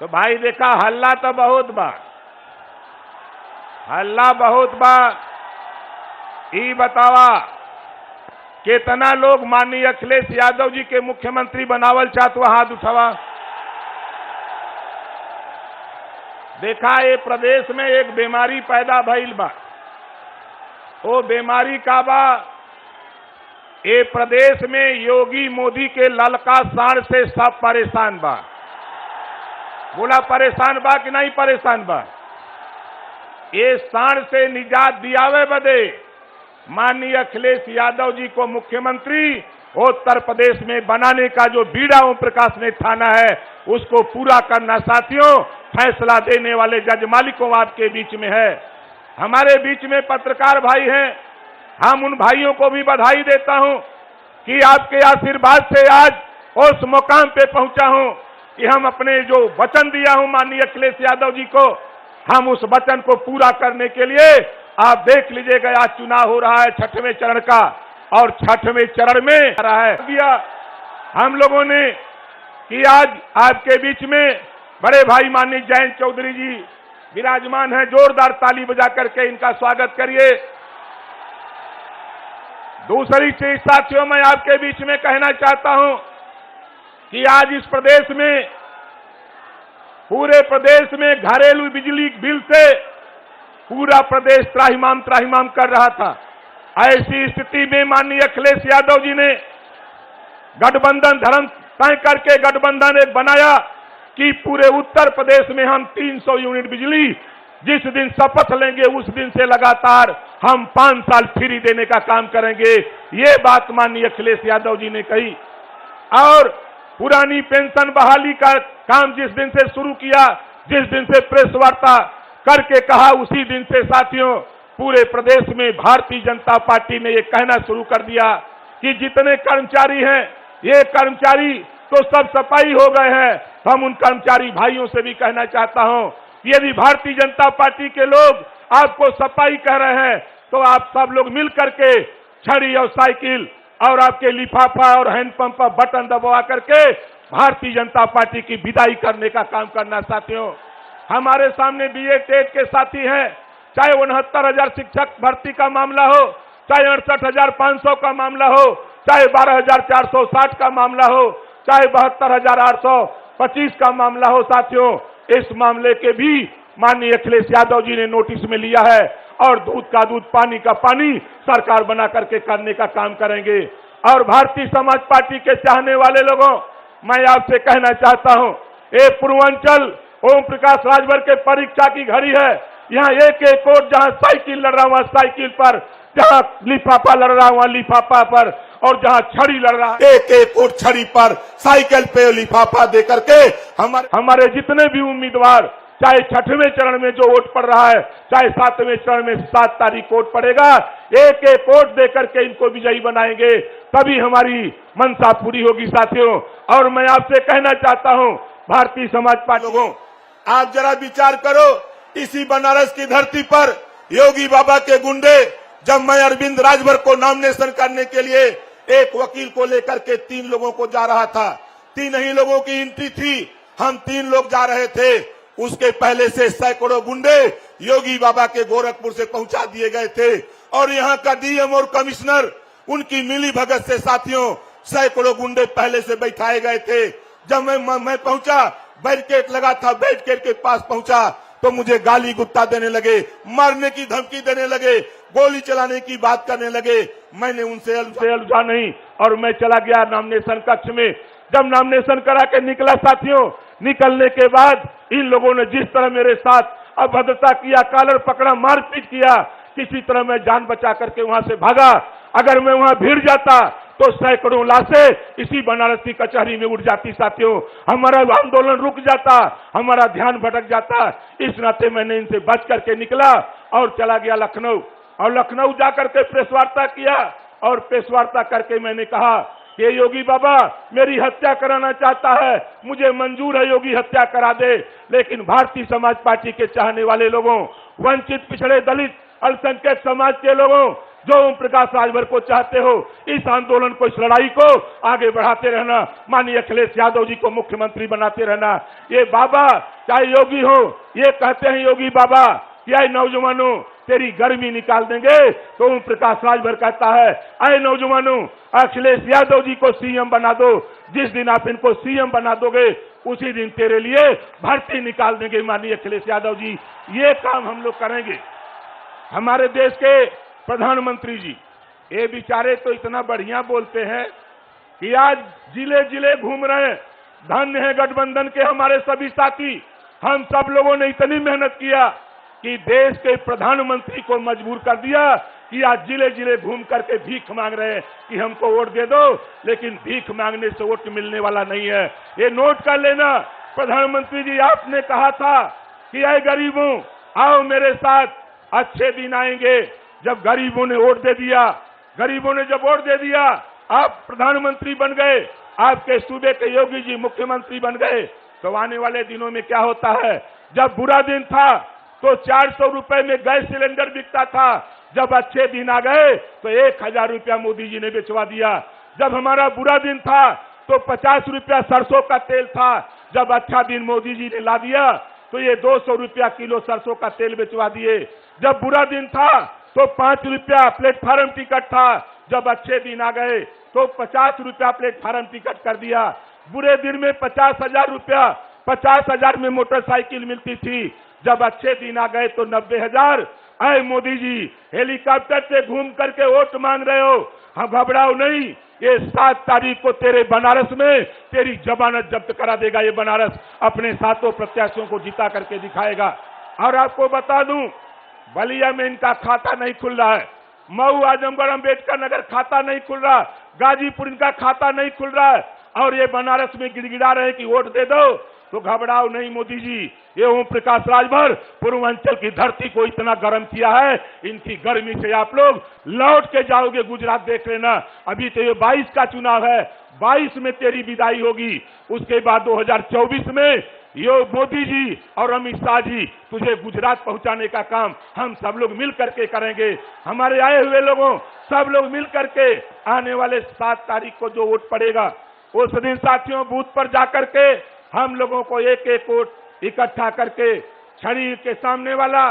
तो भाई देखा हल्ला तो बहुत बा, हल्ला बहुत बा। ई बतावा कितना लोग माननीय अखिलेश यादव जी के मुख्यमंत्री बनावल चाहत हुआ, हाथ उठावा। देखा ये प्रदेश में एक बीमारी पैदा भइल बा, वो बीमारी का बा, ये प्रदेश में योगी मोदी के ललका साड़ से सब परेशान बा। बोला परेशान बा कि नहीं परेशान बा? ये साड़ से निजात दियावे बदे माननीय अखिलेश यादव जी को मुख्यमंत्री उत्तर प्रदेश में बनाने का जो बीड़ा ओम प्रकाश ने ठाना है, उसको पूरा करना साथियों फैसला देने वाले जज मालिकों आपके बीच में है। हमारे बीच में पत्रकार भाई हैं, हम उन भाइयों को भी बधाई देता हूं कि आपके आशीर्वाद से आज उस मुकाम पे पहुंचा हूं कि हम अपने जो वचन दिया हूं माननीय अखिलेश यादव जी को, हम उस वचन को पूरा करने के लिए आप देख लीजिएगा आज चुनाव हो रहा है 6वें चरण का, और 6वें चरण में आ रहा है दिया हम लोगों ने कि आज आपके बीच में बड़े भाई माननीय जयंत चौधरी जी विराजमान हैं। जोरदार ताली बजा करके इनका स्वागत करिए। दूसरी चीज साथियों मैं आपके बीच में कहना चाहता हूं कि आज इस प्रदेश में, पूरे प्रदेश में घरेलू बिजली बिल से पूरा प्रदेश त्राहिमाम कर रहा था। ऐसी स्थिति में माननीय अखिलेश यादव जी ने गठबंधन धर्म तय करके गठबंधन एक बनाया कि पूरे उत्तर प्रदेश में हम 300 यूनिट बिजली जिस दिन शपथ लेंगे उस दिन से लगातार हम 5 साल फ्री देने का काम करेंगे। ये बात माननीय अखिलेश यादव जी ने कही। और पुरानी पेंशन बहाली का काम जिस दिन से शुरू किया, जिस दिन से प्रेस वार्ता करके कहा, उसी दिन से साथियों पूरे प्रदेश में भारतीय जनता पार्टी ने ये कहना शुरू कर दिया कि जितने कर्मचारी हैं, ये कर्मचारी तो सब सफाई हो गए हैं। हम उन कर्मचारी भाइयों से भी कहना चाहता हूं कि यदि भारतीय जनता पार्टी के लोग आपको सफाई कह रहे हैं तो आप सब लोग मिल करके छड़ी और साइकिल और आपके लिफाफा और हैंडपंप पर बटन दबा करके भारतीय जनता पार्टी की विदाई करने का काम करना। साथियों हमारे सामने बीए टेट के साथी हैं, चाहे 69,000 शिक्षक भर्ती का मामला हो, चाहे 68,500 का मामला हो, चाहे 12,460 का मामला हो, चाहे 72,825 का मामला हो। साथियों इस मामले के भी माननीय अखिलेश यादव जी ने नोटिस में लिया है और दूध का दूध पानी का पानी सरकार बना करके करने का काम करेंगे। और भारतीय समाज पार्टी के चाहने वाले लोगों, मैं आपसे कहना चाहता हूं, ये पूर्वांचल ओम प्रकाश राजभर के परीक्षा की घड़ी है। यहाँ एक एक वोट, जहां साइकिल लड़ रहा हुआ साइकिल पर, जहां लिफाफा लड़ रहा हुआ लिफाफा पर, और जहां छड़ी लड़ रहा है एक एक वोट छड़ी पर, साइकिल पे लिफाफा दे करके हमारे जितने भी उम्मीदवार, चाहे 6वें चरण में जो वोट पड़ रहा है, चाहे 7वें चरण में 7 तारीख वोट पड़ेगा, एक एक वोट दे करके इनको विजयी बनाएंगे, तभी हमारी मंशा पूरी होगी। साथियों और मैं आपसे कहना चाहता हूं भारतीय समाज पार्टी लोगों, आप जरा विचार करो, इसी बनारस की धरती पर योगी बाबा के गुंडे, जब मैं अरविंद राजभर को नॉमिनेशन करने के लिए एक वकील को लेकर के 3 लोगों को जा रहा था, 3 ही लोगों की एंट्री थी, हम 3 लोग जा रहे थे, उसके पहले से सैकड़ों गुंडे योगी बाबा के गोरखपुर से पहुंचा दिए गए थे। और यहाँ का डीएम और कमिश्नर उनकी मिली भगत से साथियों सैकड़ों गुंडे पहले से बैठाए गए थे। जब मैं पहुंचा, बैरिकेड लगा था, बैरिकेड के पास पहुंचा तो मुझे गाली गुत्ता देने लगे, मारने की धमकी देने लगे, गोली चलाने की बात करने लगे। मैंने उनसे उलझा नहीं और मैं चला गया नॉमिनेशन कक्ष में। जब नॉमिनेशन करा के निकला साथियों, निकलने के बाद इन लोगों ने जिस तरह मेरे साथ अभद्रता किया, कॉलर पकड़ा, मारपीट किया, किसी तरह मैं जान बचा करके वहां से भागा। अगर मैं वहां भिड़ जाता तो सैकड़ों लाशें इसी बनारस की कचहरी में उड़ जाती। साथियों हमारा आंदोलन रुक जाता, हमारा ध्यान भटक जाता। इस नाते मैंने इनसे बच करके निकला और चला गया लखनऊ, और लखनऊ जाकर के प्रेस वार्ता किया, और प्रेस वार्ता करके मैंने कहा कि योगी बाबा मेरी हत्या कराना चाहता है, मुझे मंजूर है योगी हत्या करा दे, लेकिन भारतीय समाज पार्टी के चाहने वाले लोगों, वंचित पिछड़े दलित अल्पसंख्यक समाज के लोगों, जो ओम प्रकाश राजभर को चाहते हो, इस आंदोलन को, इस लड़ाई को आगे बढ़ाते रहना, माननीय अखिलेश यादव जी को मुख्यमंत्री बनाते रहना। ये बाबा चाहे योगी हो, ये कहते हैं योगी बाबा कि आए नौजवानों तेरी गर्मी निकाल देंगे, तो ओम प्रकाश राजभर कहता है आए नौजवानों अखिलेश यादव जी को सीएम बना दो, जिस दिन आप इनको सीएम बना दोगे उसी दिन तेरे लिए भर्ती निकाल देंगे माननीय अखिलेश यादव जी। ये काम हम लोग करेंगे। हमारे देश के प्रधानमंत्री जी ये बेचारे तो इतना बढ़िया बोलते हैं कि आज जिले जिले घूम रहे हैं। धन्य है गठबंधन के हमारे सभी साथी, हम सब लोगों ने इतनी मेहनत किया कि देश के प्रधानमंत्री को मजबूर कर दिया कि आज जिले जिले घूम करके भीख मांग रहे हैं कि हमको वोट दे दो, लेकिन भीख मांगने से वोट मिलने वाला नहीं है। ये नोट कर लेना, प्रधानमंत्री जी आपने कहा था कि आए गरीबों आओ मेरे साथ, अच्छे दिन आएंगे। जब गरीबों ने वोट दे दिया, गरीबों ने जब वोट दे दिया, आप प्रधानमंत्री बन गए, आपके सूबे के योगी जी मुख्यमंत्री बन गए, तो आने वाले दिनों में क्या होता है? जब बुरा दिन था तो 400 रुपए में गैस सिलेंडर बिकता था, जब अच्छे दिन आ गए तो 1000 रुपया मोदी जी ने बेचवा दिया। जब हमारा बुरा दिन था तो 50 रुपया सरसों का तेल था, जब अच्छा दिन मोदी जी ने ला दिया तो ये 200 रुपया किलो सरसों का तेल बेचवा दिए। जब बुरा दिन था तो 5 रुपया प्लेटफार्म टिकट था, जब अच्छे दिन आ गए तो 50 रुपया प्लेटफार्म टिकट कर दिया। बुरे दिन में 50,000 रुपया, 50,000 में मोटरसाइकिल मिलती थी, जब अच्छे दिन आ गए तो 90,000। आए मोदी जी हेलीकॉप्टर से घूम करके वोट मांग रहे हो, हम घबराओ नहीं, ये 7 तारीख को तेरे बनारस में तेरी जमानत जब्त करा देगा। ये बनारस अपने 7 प्रत्याशियों को जिता करके दिखाएगा। और आपको बता दूं, बलिया में इनका खाता नहीं खुल रहा है, मऊ, आजमगढ़, अंबेडकर नगर खाता नहीं खुल रहा, गाजीपुर इनका खाता नहीं खुल रहा है, और ये बनारस में गिड़गिड़ा रहे कि वोट दे दो। तो घबराओ नहीं मोदी जी, ये ओम प्रकाश राजभर पूर्वांचल की धरती को इतना गर्म किया है, इनकी गर्मी से आप लोग लौट के जाओगे। गुजरात देख लेना, अभी तो ये 22 का चुनाव है, 22 में तेरी विदाई होगी, उसके बाद 2024 में यो मोदी जी और अमित शाह जी तुझे गुजरात पहुंचाने का काम हम सब लोग मिल करके करेंगे। हमारे आए हुए लोगों सब लोग मिल करके आने वाले 7 तारीख को जो वोट पड़ेगा, उस दिन साथियों बूथ पर जाकर के हम लोगों को एक एक वोट इकट्ठा करके छड़ी के सामने वाला,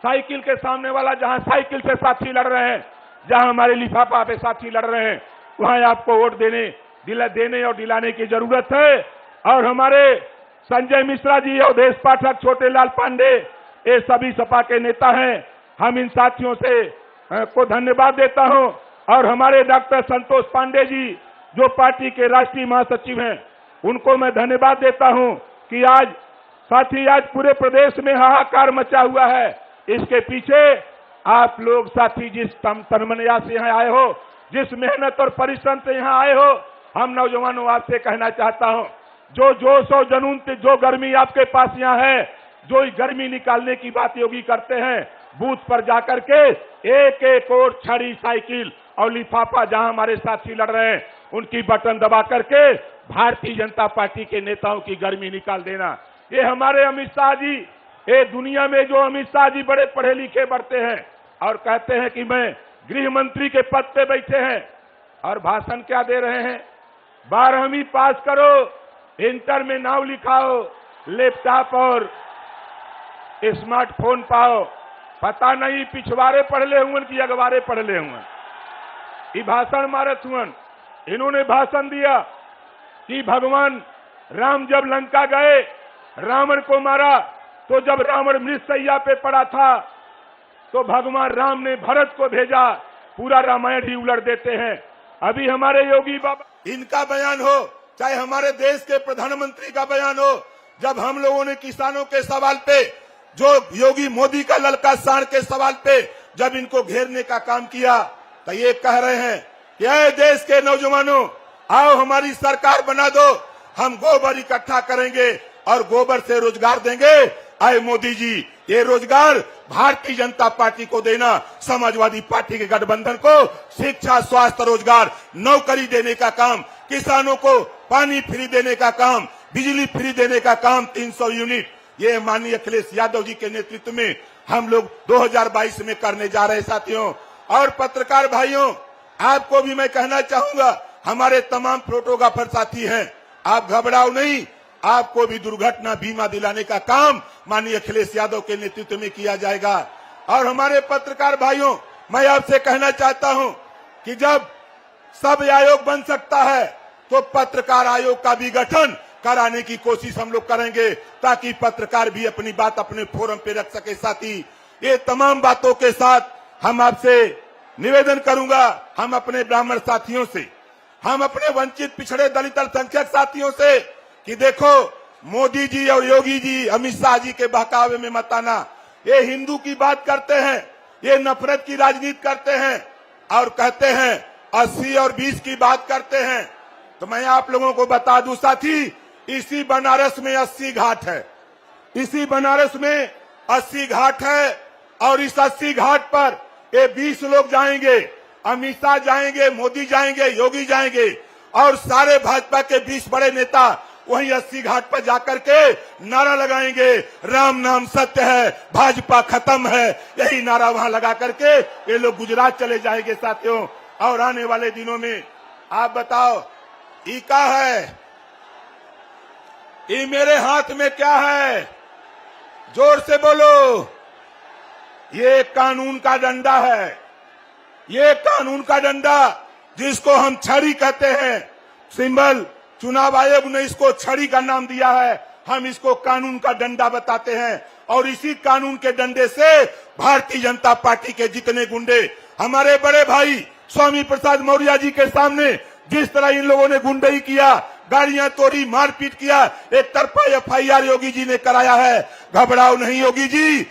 साइकिल के सामने वाला, जहां साइकिल से साथी लड़ रहे हैं, जहां हमारे लिफाफा पे साथी लड़ रहे हैं, वहां आपको वोट देने और दिलाने की जरूरत है। और हमारे संजय मिश्रा जी, अवधेश पाठक, छोटे लाल पांडे, ये सभी सपा के नेता हैं, हम इन साथियों से को धन्यवाद देता हूं। और हमारे डॉक्टर संतोष पांडे जी जो पार्टी के राष्ट्रीय महासचिव हैं, उनको मैं धन्यवाद देता हूं कि आज साथी, आज पूरे प्रदेश में हाहाकार मचा हुआ है। इसके पीछे आप लोग साथी जिस तनमनया से यहाँ आए हो, जिस मेहनत और परिश्रम से यहाँ आए हो, हम नौजवानों आपसे कहना चाहता हूं, जो जोश और जुनून, जो गर्मी आपके पास यहाँ है, जो गर्मी निकालने की बात योगी करते हैं, बूथ पर जाकर के एक एक वोट, छड़ी, साइकिल और लिफाफा, जहां हमारे साथी लड़ रहे हैं उनकी बटन दबा करके भारतीय जनता पार्टी के नेताओं की गर्मी निकाल देना। ये हमारे अमित शाह जी, ये दुनिया में जो अमित शाह जी बड़े पढ़े लिखे बढ़ते हैं और कहते हैं कि मैं गृह मंत्री के पद पे बैठे हैं, और भाषण क्या दे रहे हैं? 12वीं पास करो, इंटर में नाम लिखाओ, लैपटॉप और स्मार्टफोन पाओ, पता नहीं पिछवाड़े पढ़ ले हुए कि अगवारे पढ़ ले हुए। ये भाषण मारत हुए, इन्होंने भाषण दिया कि भगवान राम जब लंका गए, रावण को मारा, तो जब रावण मृतशैया पे पड़ा था तो भगवान राम ने भरत को भेजा, पूरा रामायण ही उलट देते हैं। अभी हमारे योगी बाबा, इनका बयान हो, चाहे हमारे देश के प्रधानमंत्री का बयान हो, जब हम लोगों ने किसानों के सवाल पे, जो योगी मोदी का ललका साण के सवाल पे जब इनको घेरने का काम किया, तो ये कह रहे हैं कि ऐ देश के नौजवानों, आओ हमारी सरकार बना दो, हम गोबर इकट्ठा करेंगे और गोबर से रोजगार देंगे। आए मोदी जी, ये रोजगार भारतीय जनता पार्टी को देना, समाजवादी पार्टी के गठबंधन को शिक्षा, स्वास्थ्य, रोजगार, नौकरी देने का काम, किसानों को पानी फ्री देने का काम, बिजली फ्री देने का काम, 300 यूनिट, ये माननीय अखिलेश यादव जी के नेतृत्व में हम लोग 2022 में करने जा रहे साथियों। और पत्रकार भाइयों, आपको भी मैं कहना चाहूंगा, हमारे तमाम फोटोग्राफर साथी हैं, आप घबराओ नहीं, आपको भी दुर्घटना बीमा दिलाने का काम माननीय अखिलेश यादव के नेतृत्व में किया जाएगा। और हमारे पत्रकार भाइयों, मैं आपसे कहना चाहता हूं कि जब सब आयोग बन सकता है तो पत्रकार आयोग का भी गठन कराने की कोशिश हम लोग करेंगे, ताकि पत्रकार भी अपनी बात अपने फोरम पे रख सके। साथी, ये तमाम बातों के साथ हम आपसे निवेदन करूंगा, हम अपने ब्राह्मण साथियों से, हम अपने वंचित पिछड़े दलित अल्पसंख्यक साथियों से, कि देखो मोदी जी और योगी जी, अमित शाह जी के बहकावे में मत आना। ये हिंदू की बात करते हैं, ये नफरत की राजनीति करते हैं और कहते हैं 80 और 20 की बात करते हैं। तो मैं आप लोगों को बता दूं साथी, इसी बनारस में 80 घाट है, इसी बनारस में 80 घाट है। और इस 80 घाट पर ये 20 लोग जाएंगे, अमित शाह जाएंगे, मोदी जाएंगे, योगी जाएंगे, और सारे भाजपा के 20 बड़े नेता वहीं 80 घाट पर जाकर के नारा लगाएंगे, राम नाम सत्य है, भाजपा खत्म है। यही नारा वहां लगा करके ये लोग गुजरात चले जाएंगे साथियों। और आने वाले दिनों में आप बताओ, ये क्या है, ये मेरे हाथ में क्या है, जोर से बोलो। ये कानून का डंडा है, ये कानून का डंडा जिसको हम छड़ी कहते हैं। सिंबल चुनाव आयोग ने इसको छड़ी का नाम दिया है, हम इसको कानून का डंडा बताते हैं। और इसी कानून के डंडे से भारतीय जनता पार्टी के जितने गुंडे, हमारे बड़े भाई स्वामी प्रसाद मौर्य जी के सामने जिस तरह इन लोगों ने गुंडई किया, गाड़ियां तोड़ी, मारपीट किया, एक तरफा FIR योगी जी ने कराया है। घबराओ नहीं योगी जी,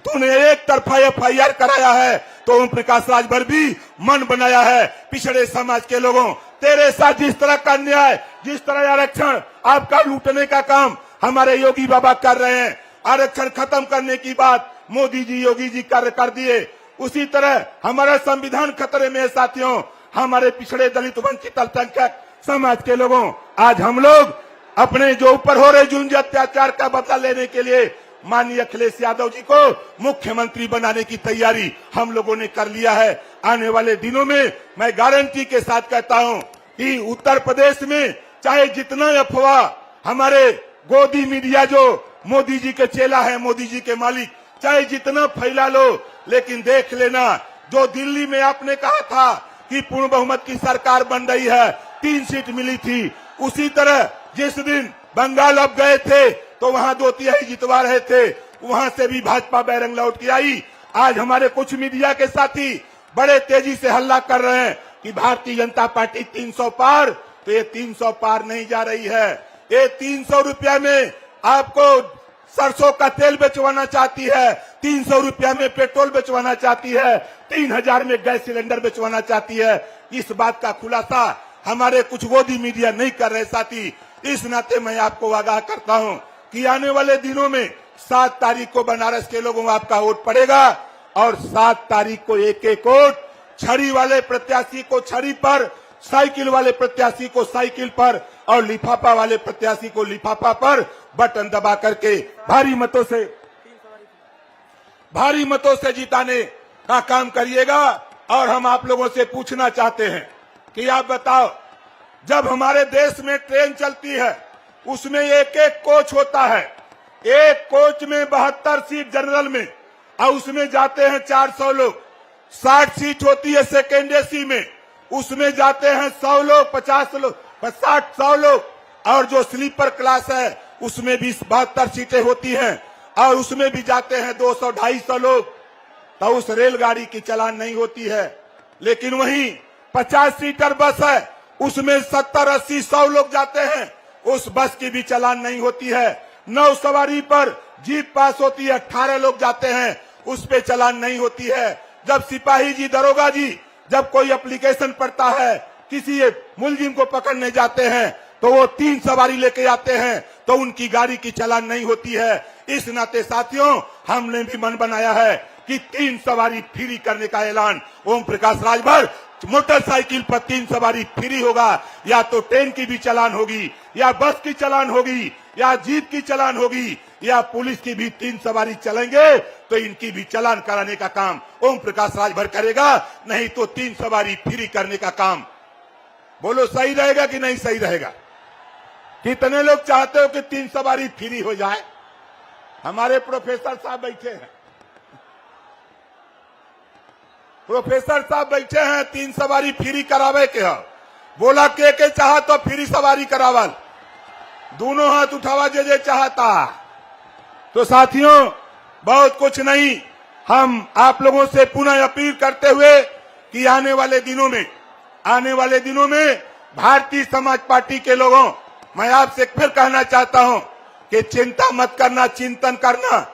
तूने एक तरफा FIR कराया है तो ओम प्रकाश राजभर भी मन बनाया है। पिछड़े समाज के लोगों, तेरे साथ जिस तरह का न्याय, जिस तरह आरक्षण आपका लूटने का काम हमारे योगी बाबा कर रहे हैं, आरक्षण खत्म करने की बात मोदी जी योगी जी कर दिए, उसी तरह हमारा संविधान खतरे में है साथियों। हमारे पिछड़े दलित वंचित अल्पसंख्यक समाज के लोगों, आज हम लोग अपने जो ऊपर हो रहे जुल्म अत्याचार का बदला लेने के लिए माननीय अखिलेश यादव जी को मुख्यमंत्री बनाने की तैयारी हम लोगों ने कर लिया है। आने वाले दिनों में मैं गारंटी के साथ कहता हूं कि उत्तर प्रदेश में चाहे जितना अफवाह हमारे गोदी मीडिया जो मोदी जी के चेला है, मोदी जी के मालिक, चाहे जितना फैला लो, लेकिन देख लेना, जो दिल्ली में आपने कहा था कि पूर्ण बहुमत की सरकार बन रही है, 3 सीट मिली थी, उसी तरह जिस दिन बंगाल अब गए थे तो वहां 2/3 जितवा रहे थे, वहां से भी भाजपा बैरंग लौट के आई। आज हमारे कुछ मीडिया के साथी बड़े तेजी से हल्ला कर रहे हैं कि भारतीय जनता पार्टी 300 पार, तो ये 300 पार नहीं जा रही है। ये 300 रुपया में आपको सरसों का तेल बेचवाना चाहती है, 300 रुपया में पेट्रोल बेचवाना चाहती है, 3000 में गैस सिलेंडर बेचवाना चाहती है। इस बात का खुलासा हमारे कुछ गोदी मीडिया नहीं कर रहे साथी। इस नाते मैं आपको आगाह करता हूं कि आने वाले दिनों में 7 तारीख को बनारस के लोगों को आपका वोट पड़ेगा, और 7 तारीख को एक वोट, छड़ी वाले प्रत्याशी को छड़ी पर, साइकिल वाले प्रत्याशी को साइकिल पर, और लिफाफा वाले प्रत्याशी को लिफाफा पर बटन दबा करके भारी मतों से जिताने का काम करिएगा। और हम आप लोगों से पूछना चाहते हैं कि आप बताओ, जब हमारे देश में ट्रेन चलती है उसमें एक कोच होता है, एक कोच में 72 सीट जनरल में, और उसमें जाते हैं 400 लोग। 60 सीट होती है सेकेंड AC में, उसमें जाते हैं 100 लोग, 50 लोग, 100 लोग। और जो स्लीपर क्लास है उसमें भी 72 सीटें होती हैं, और उसमें भी जाते हैं 200-250 लोग। तो उस रेलगाड़ी की चलान नहीं होती है। लेकिन वहीं 50 सीटर बस है, उसमें 70-80-100 लोग जाते हैं, उस बस की भी चलान नहीं होती है। 9 सवारी पर जीप पास होती है, 18 लोग जाते हैं, उस पे चलान नहीं होती है। जब सिपाही जी, दरोगा जी जब कोई एप्लीकेशन पड़ता है, किसी मुलजिम को पकड़ने जाते हैं, तो वो 3 सवारी लेके आते हैं, तो उनकी गाड़ी की चलान नहीं होती है। इस नाते साथियों, हमने भी मन बनाया है कि 3 सवारी फ्री करने का ऐलान ओम प्रकाश राजभर, मोटरसाइकिल पर 3 सवारी फ्री होगा। या तो ट्रेन की भी चलान होगी, या बस की चलान होगी, या जीप की चलान होगी, या पुलिस की भी 3 सवारी चलेंगे, तो इनकी भी चालान कराने का काम ओम प्रकाश राजभर करेगा, नहीं तो 3 सवारी फ्री करने का काम। बोलो सही रहेगा कि नहीं सही रहेगा? कितने लोग चाहते हो कि 3 सवारी फ्री हो जाए? हमारे प्रोफेसर साहब बैठे हैं, प्रोफेसर साहब बैठे हैं, 3 सवारी फ्री करावे के है। बोला के चाहा तो फ्री सवारी करावल, दोनों हाथ उठावा जे चाहता। तो साथियों, बहुत कुछ नहीं, हम आप लोगों से पुनः अपील करते हुए कि आने वाले दिनों में भारतीय समाज पार्टी के लोगों, मैं आपसे फिर कहना चाहता हूं कि चिंता मत करना, चिंतन करना।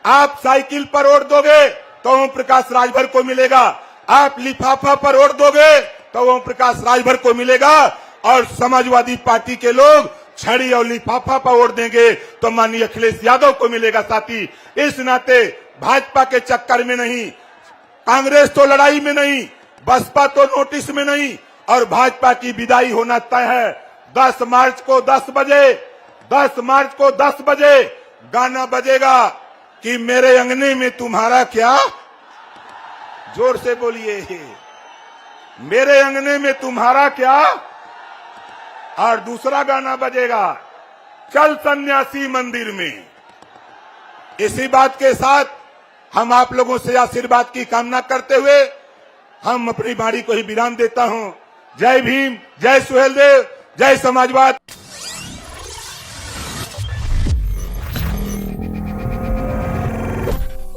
आप साइकिल पर वोट दोगे तो ओम प्रकाश राजभर को मिलेगा, आप लिफाफा पर वोट दोगे तो ओम प्रकाश राजभर को मिलेगा, और समाजवादी पार्टी के लोग छड़ी और लिफाफा पर वोट देंगे तो माननीय अखिलेश यादव को मिलेगा। साथी, इस नाते भाजपा के चक्कर में नहीं, कांग्रेस तो लड़ाई में नहीं, बसपा तो नोटिस में नहीं, और भाजपा की विदाई होना तय है। 10 मार्च को 10 बजे गाना बजेगा कि मेरे अंगने में तुम्हारा क्या, जोर से बोलिए, मेरे अंगने में तुम्हारा क्या, और दूसरा गाना बजेगा चल सन्यासी मंदिर में। इसी बात के साथ हम आप लोगों से आशीर्वाद की कामना करते हुए हम अपनी बारी को ही विराम देता हूं। जय भीम, जय सुहेलदेव, जय समाजवाद।